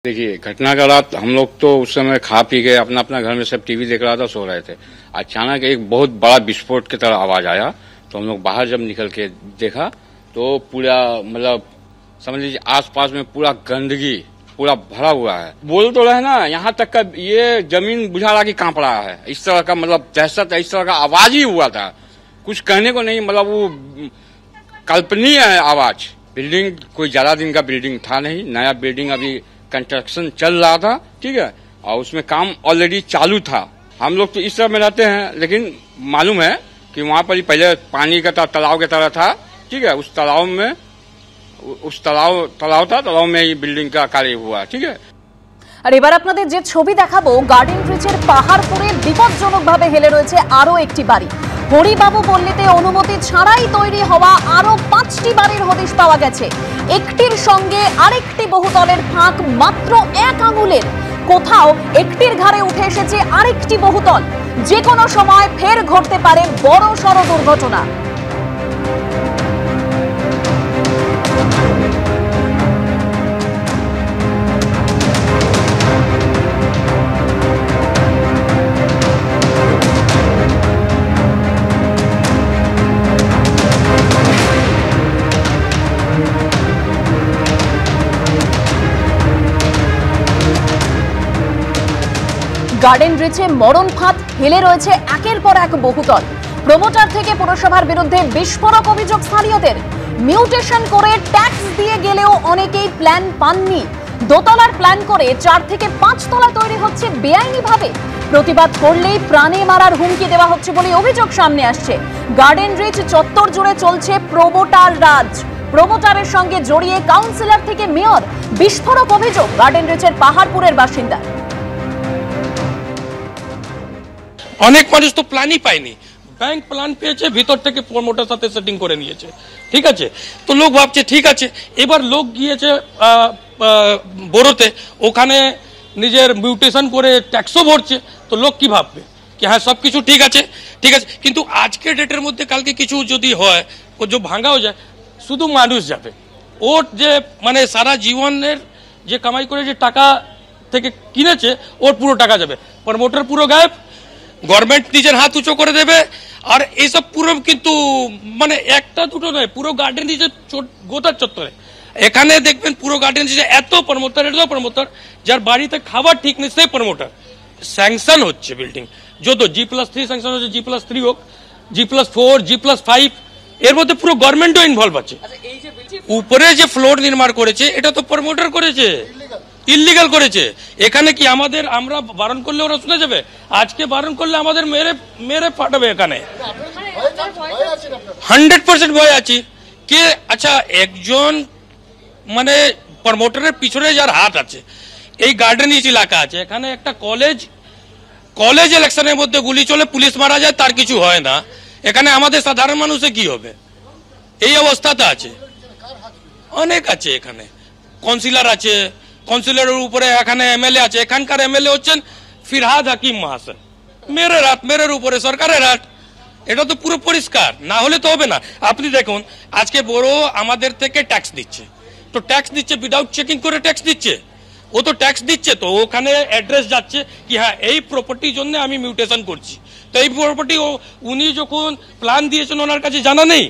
देखिए, घटना का रात हम लोग तो उस समय खा पी के अपना अपना घर में सब टीवी देख रहा था, सो रहे थे। अचानक एक बहुत बड़ा विस्फोट की तरह आवाज आया, तो हम लोग बाहर जब निकल के देखा तो पूरा मतलब समझ लीजिए आसपास में पूरा गंदगी पूरा भरा हुआ है। बोल तो रहे ना, यहाँ तक का ये जमीन बुझा रहा कि कांप रहा है। इस तरह का मतलब दहशत, इस तरह का आवाज ही हुआ था, कुछ कहने को नहीं। मतलब वो कल्पनीय है आवाज। बिल्डिंग कोई ज्यादा दिन का बिल्डिंग था नहीं, नया बिल्डिंग अभी कंस्ट्रक्शन चल रहा था, ठीक है, और उसमें काम ऑलरेडी चालू था। हम लोग तो इस तरह में रहते हैं, लेकिन मालूम है कि वहां पर ही पहले पानी का तालाब की तरह था, ठीक है। उस तालाब में तालाब में ही बिल्डिंग का कार्य हुआ, ठीक है। আর এবার আপনাদের যে ছবি দেখাবো, গার্ডেন ব্রিজের পাহাড়পুরে বিপজ্জনকভাবে হেলে রয়েছে আরো একটি বাড়ি। হরিবাবু পল্লীতে অনুমতি ছাড়াই তৈরি হওয়া আরো 5টি বাড়ির হদিশ পাওয়া গেছে। একটির সঙ্গে আরেকটি বহুতলের ফাঁক মাত্র 1 আঙুলের। কোথাও একটির ঘাড়ে উঠে এসেছে আরেকটি বহুতল। যে কোনো সময় ফের ঘটতে পারে বড়সড় দুর্ঘটনা। গার্ডেন ব্রিজে মরণ ফাঁদ হেলে রয়েছে একের পর এক বহুতল। প্রমোটার থেকে পুরসভার বিরুদ্ধে বিস্ফোরক অভিযোগ স্থানীয়দের। মিউটেশন করে ট্যাক্স দিয়ে গেলেও অনেকেই প্ল্যান পাননি। দোতলার প্ল্যান করে 4 থেকে 5 তলা তৈরি হচ্ছে বেআইনিভাবে। প্রতিবাদ করলেই প্রাণে মারার হুমকি দেওয়া হচ্ছে বলে অভিযোগ সামনে আসছে। গার্ডেন ব্রিজ চত্বর জুড়ে চলছে প্রমোটার রাজ। প্রমোটারের সঙ্গে জড়িয়ে কাউন্সিলর থেকে মেয়র। বিস্ফোরক অভিযোগ গার্ডেন ব্রিজের পাহাড়পুরের বাসিন্দা। অনেক মানুষ তো প্ল্যানই পায়নি, ব্যাংক প্ল্যান পেয়েছে, ভিতর থেকে প্রমোটার সাথে সেটিং করে নিয়েছে, ঠিক আছে। তো লোক ভাবছে ঠিক আছে, এবার লোক গিয়েছে বড়োতে, ওখানে নিজের মিউটেশন করে ট্যাক্সও ভরছে। তো লোক কি ভাববে কি হ্যাঁ সব কিছু ঠিক আছে, ঠিক আছে। কিন্তু আজকের ডেটের মধ্যে কালকে কিছু যদি হয়, ও যে ভাঙাও যায়, শুধু মানুষ যাবে। ওর যে মানে সারা জীবনের যে কামাই করে যে টাকা থেকে কিনেছে, ওর পুরো টাকা যাবে। প্রমোটার পুরো গায়েব, গভর্নমেন্ট নিজের হাত উঁচু করে দেবে। আর এইসব পুরো কিন্তু মানে একটা দুটো নয়, পুরো গার্ডেন দিয়েছে গোটার চত্বরে। এখানে দেখবেন পুরো গার্ডেন দিয়েছে এত প্রমোটার যার বাড়িতে খাবার ঠিক নেই, সেই প্রমোটার। স্যাংশন হচ্ছে বিল্ডিং, যত G+3 স্যাংশন হচ্ছে, G+3 হোক, G+4, G+5, এর মধ্যে পুরো গভর্নমেন্টও ইনভলভ আছে। উপরে যে ফ্লোর নির্মাণ করেছে, এটা তো প্রমোটার করেছে, ইল্লিগাল করেছে। এখানে কি আমরা বারণ করলে ওরা শুনে যাবে? আজকে বারণ করলে আমাদের মেরে ফাটাবে। এখানে 100% ভয় আছে কে। আচ্ছা, একজন মানে প্রমোটারের পিছনে যার হাত আছে, এই গার্ডেন এলাকা আছে, এখানে একটা কলেজ ইলেকশনের মধ্যে গুলি চলে, পুলিশ মারা যায়, তার কিছু হয় না। এখানে আমাদের সাধারণ মানুষে কি হবে? এই অবস্থাতে আছে। অনেক আছে, এখানে কাউন্সিলর আছে, কাউন্সিলরের উপরে এখানে এমএলএ আছে। এখানকার এমএলএ হচ্ছেন ফিরহাদ হাকিম মহাশয়। মেরের উপরে সরকারের হাত। এটা তো পুরো পরিষ্কার, না হলে তো হবে না। আপনি দেখুন, আজকে বড় আমাদের থেকে ট্যাক্স দিচ্ছে, তো ট্যাক্স দিচ্ছে উইদাউট চেকিং করে ট্যাক্স দিচ্ছে। ও তো ট্যাক্স দিচ্ছে, তো ওখানে অ্যাড্রেস যাচ্ছে কি হ্যাঁ এই প্রপার্টির জন্য আমি মিউটেশন করছি। তো এই প্রপার্টি উনি যখন প্ল্যান দিয়েছেন, ওনার কাছে জানা নেই